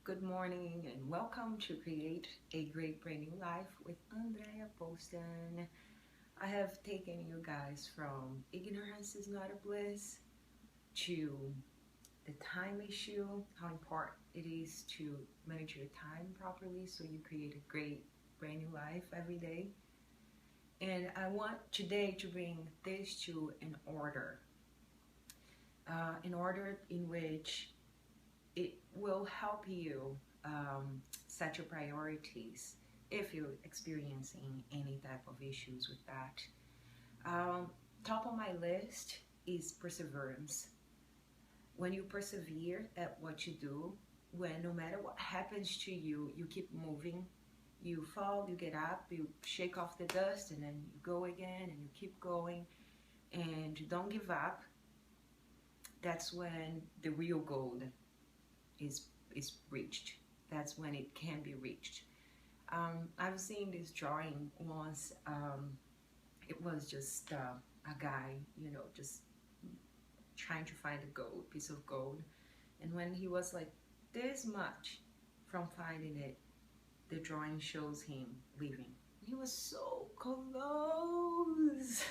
Good morning and welcome to Create a Great Brand New Life with Andrea Poston. I have taken you guys from ignorance is not a bliss to the time issue, how important it is to manage your time properly so you create a great brand new life every day. And I want today to bring this to an order in which it will help you set your priorities if you're experiencing any type of issues with that. Top of my list is perseverance. When you persevere at what you do, when no matter what happens to you, you keep moving. You fall, you get up, you shake off the dust, and then you go again, and you keep going, and you don't give up. That's when the real gold is reached. That's when it can be reached. I was seeing this drawing once. It was just a guy, just trying to find a piece of gold. And when he was like this much from finding it, the drawing shows him leaving. He was so close.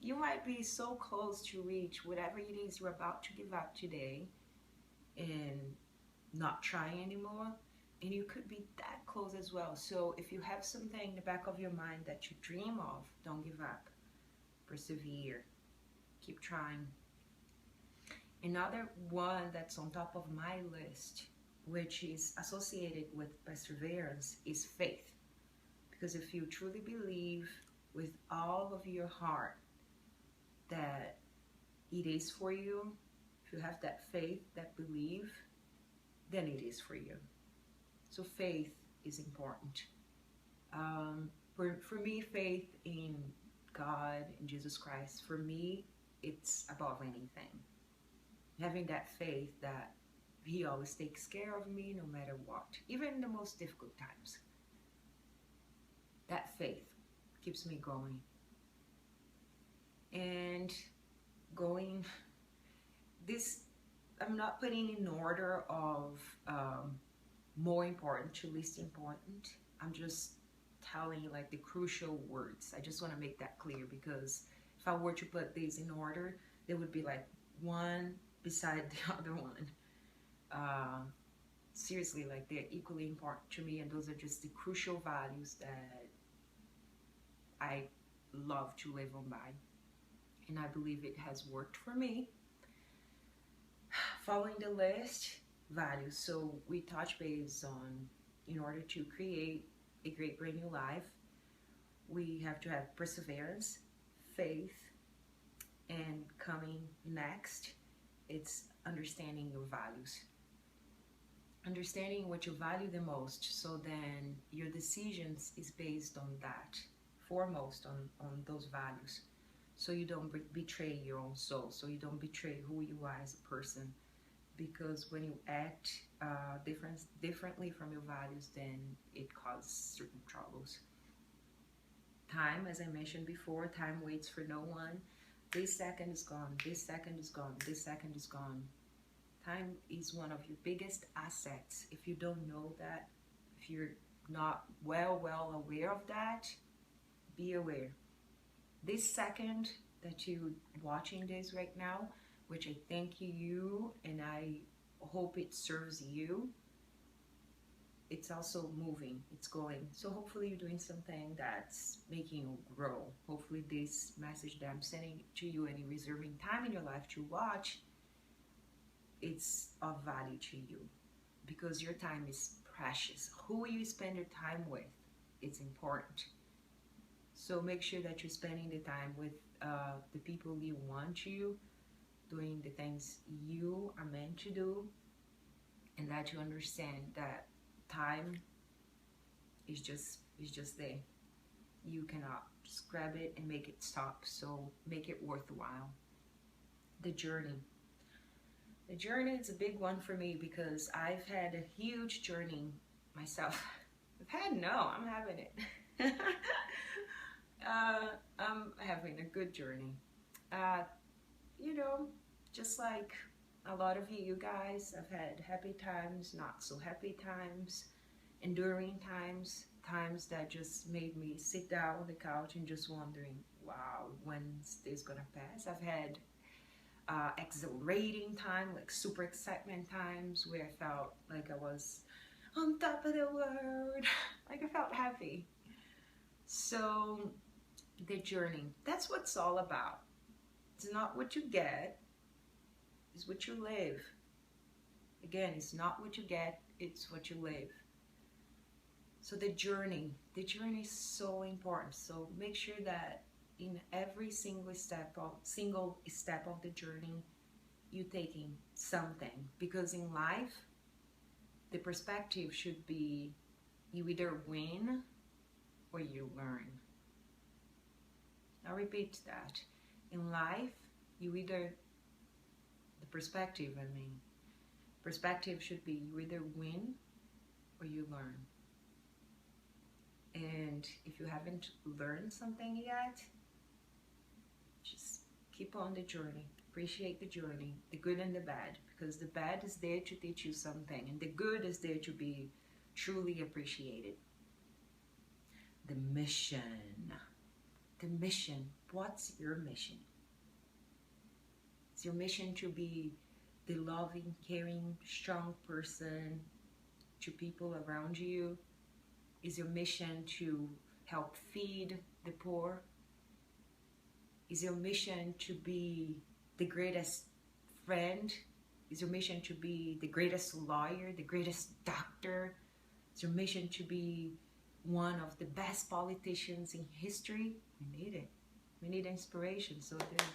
You might be so close to reach whatever it is you're about to give up today and not try anymore, and you could be that close as well. So if you have something in the back of your mind that you dream of, don't give up. Persevere. Keep trying. Another one that's on top of my list, which is associated with perseverance, is faith. Because if you truly believe with all of your heart that it is for you, if you have that faith, that belief, then it is for you. So faith is important. For me, faith in God, in Jesus Christ, for me, it's above anything. Having that faith that He always takes care of me no matter what, even in the most difficult times. That faith keeps me going. And going, this, I'm not putting in order of more important to least important. I'm just telling you like the crucial words. I just want to make that clear, because if I were to put these in order, they would be like one beside the other one. Seriously, like they're equally important to me, and those are just the crucial values that I love to live on by. And I believe it has worked for me. Following the list, values. So we touch base on, in order to create a great brand new life, we have to have perseverance, faith, and coming next, it's understanding your values. Understanding what you value the most, so then your decisions is based on that, foremost on those values. So you don't betray your own soul, so you don't betray who you are as a person. Because when you act differently from your values, then it causes certain troubles. Time, as I mentioned before, time waits for no one. This second is gone, this second is gone, this second is gone. Time is one of your biggest assets. If you don't know that, if you're not well aware of that, be aware. This second that you're watching this right now, which I thank you and I hope it serves you, it's also moving, it's going. So hopefully you're doing something that's making you grow. Hopefully this message that I'm sending to you and you're reserving time in your life to watch, it's of value to you, because your time is precious. Who you spend your time with, it's important. So make sure that you're spending the time with the people you want to, doing the things you are meant to do, and that you understand that time is just there. You cannot just grab it and make it stop, so make it worthwhile. The journey. The journey is a big one for me, because I've had a huge journey myself. I'm having it. I'm having a good journey. Just like A lot of you guys have had happy times, not so happy times, enduring times, times that just made me sit down on the couch and just wondering, wow, when's this gonna pass? I've had exhilarating time, like super excitement times where I felt like I was on top of the world, like I felt happy. So the journey, that's what it's all about. It's not what you get, it's what you live. Again, it's not what you get, it's what you live. So the journey is so important. So make sure that in every single step of the journey, you're taking something. Because in life, the perspective should be you either win or you learn. I'll repeat that. In life, the perspective should be you either win or you learn. And if you haven't learned something yet, just keep on the journey. Appreciate the journey, the good and the bad, because the bad is there to teach you something, and the good is there to be truly appreciated. The mission. What's your mission? Is your mission to be the loving, caring, strong person to people around you? Is your mission to help feed the poor? Is your mission to be the greatest friend? Is your mission to be the greatest lawyer, the greatest doctor? Is your mission to be one of the best politicians in history? We need it. We need inspiration. So there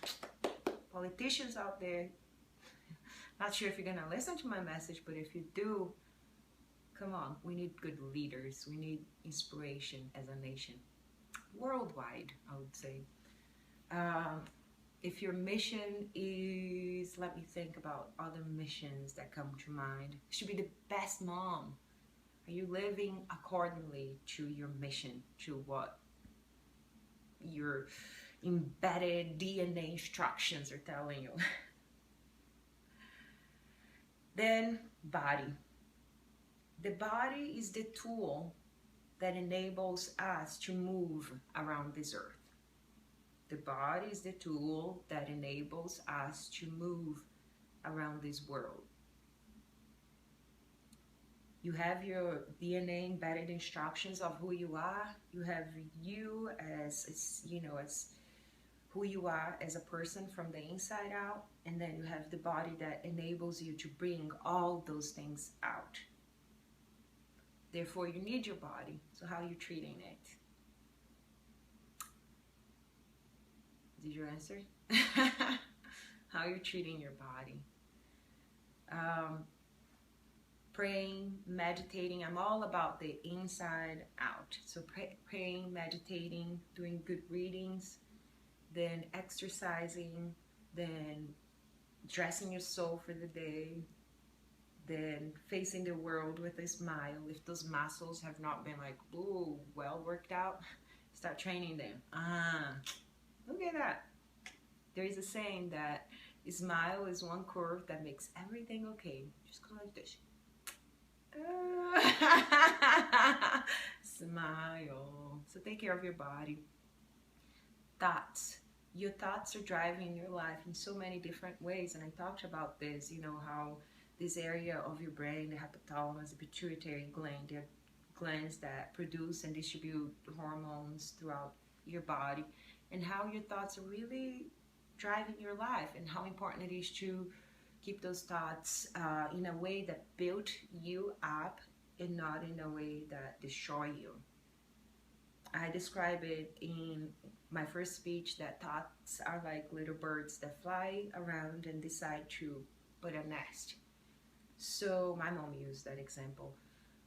are politicians out there. Not sure if you're gonna listen to my message, but if you do, come on, we need good leaders. We need inspiration as a nation. Worldwide, I would say. If your mission is, let me think about other missions that come to mind. It should be the best mom. Are you living accordingly to your mission, to what your embedded DNA instructions are telling you? Then body. The body is the tool that enables us to move around this earth. The body is the tool that enables us to move around this world. You have your DNA embedded instructions of who you are. You have you as who you are as a person from the inside out. And then you have the body that enables you to bring all those things out. Therefore, you need your body. So how are you treating it? Did you answer? How are you treating your body? Praying, meditating. I'm all about the inside out. So praying, meditating, doing good readings, then exercising, then dressing your soul for the day, then facing the world with a smile. If those muscles have not been like, ooh, well worked out, start training them. Look at that. There is a saying that a smile is one curve that makes everything okay. Just go like this. Smile. So take care of your body. Thoughts. Your thoughts are driving your life in so many different ways, and I talked about this, how this area of your brain, the hypothalamus, the pituitary gland, they're glands that produce and distribute hormones throughout your body, and how your thoughts are really driving your life, and how important it is to keep those thoughts in a way that build you up and not in a way that destroy you. I describe it in my first speech that thoughts are like little birds that fly around and decide to put a nest. So my mom used that example.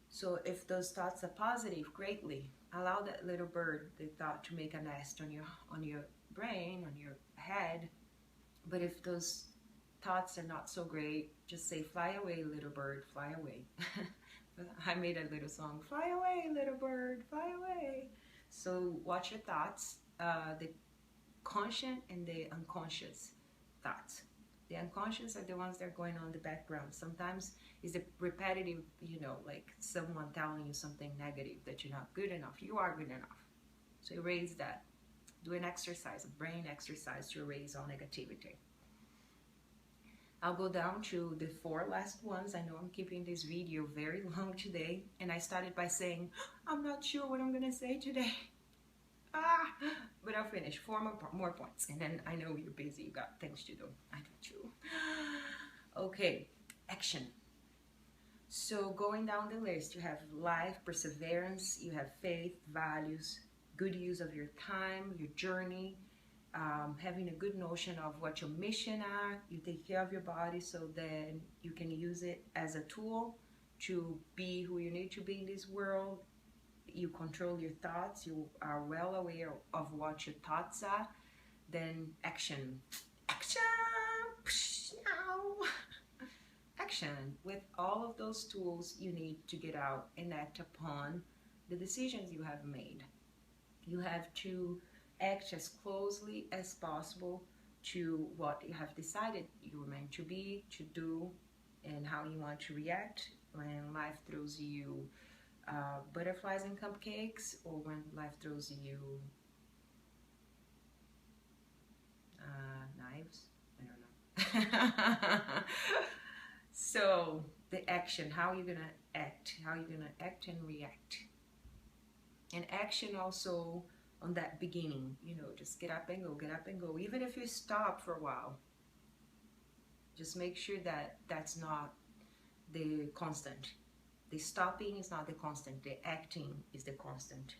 So if those thoughts are positive, greatly, allow that little bird, the thought, to make a nest on your brain, on your head. But if those thoughts are not so great, just say, fly away, little bird, fly away. I made a little song, fly away, little bird, fly away. So watch your thoughts, the conscious and the unconscious thoughts. The unconscious are the ones that are going on in the background. Sometimes it's the repetitive, like someone telling you something negative, that you're not good enough. You are good enough. So erase that. Do an exercise, a brain exercise to erase all negativity. I'll go down to the 4 last ones. I know I'm keeping this video very long today, and I started by saying, I'm not sure what I'm gonna say today. But I'll finish 4 more points, and then I know you're busy, you got things to do. I do too. Okay, action. So going down the list, you have life, perseverance, you have faith, values, good use of your time, your journey, having a good notion of what your mission are. You take care of your body so then you can use it as a tool to be who you need to be in this world. You control your thoughts, you are well aware of what your thoughts are. Then action. Action. With all of those tools, you need to get out and act upon the decisions you have made. You have to act as closely as possible to what you have decided you were meant to be, to do, and how you want to react when life throws you butterflies and cupcakes, or when life throws you knives. I don't know. So the action, how you're gonna act, and react. And action also on that beginning, just get up and go. Even if you stop for a while, just make sure that that's not the constant. The stopping is not the constant, the acting is the constant.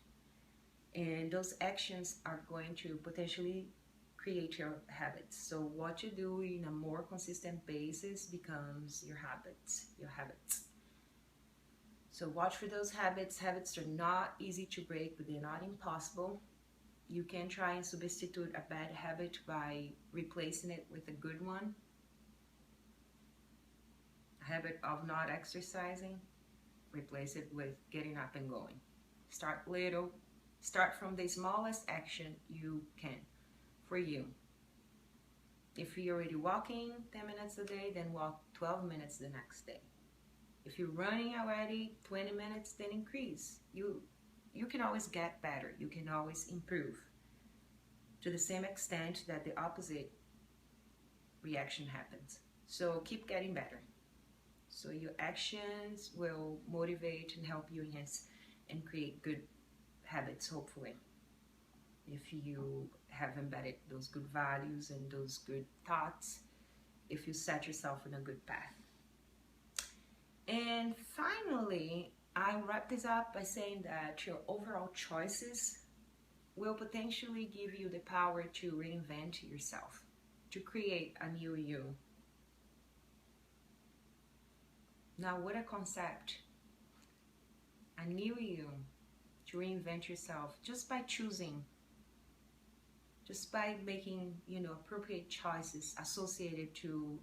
And those actions are going to potentially create your habits. So what you do in a more consistent basis becomes your habits. So watch for those habits. Habits are not easy to break, but they're not impossible. You can try and substitute a bad habit by replacing it with a good one. A habit of not exercising, replace it with getting up and going. Start little. Start from the smallest action you can for you. If you're already walking 10 minutes a day, then walk 12 minutes the next day. If you're running already 20 minutes, then increase. You can always get better. You can always improve to the same extent that the opposite reaction happens. So keep getting better. So your actions will motivate and help you enhance and create good habits, hopefully. If you have embedded those good values and those good thoughts, if you set yourself on a good path. And finally, I wrap this up by saying that your overall choices will potentially give you the power to reinvent yourself, to create a new you. Now, what a concept. A new you, to reinvent yourself just by choosing, just by making, appropriate choices associated to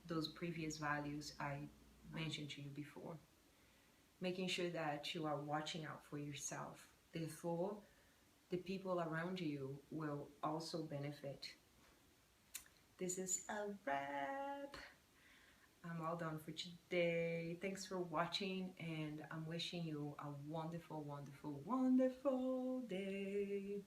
those previous values I mentioned to you before. Making sure that you are watching out for yourself. Therefore, the people around you will also benefit. This is a wrap. I'm all done for today. Thanks for watching, and I'm wishing you a wonderful, wonderful, wonderful day.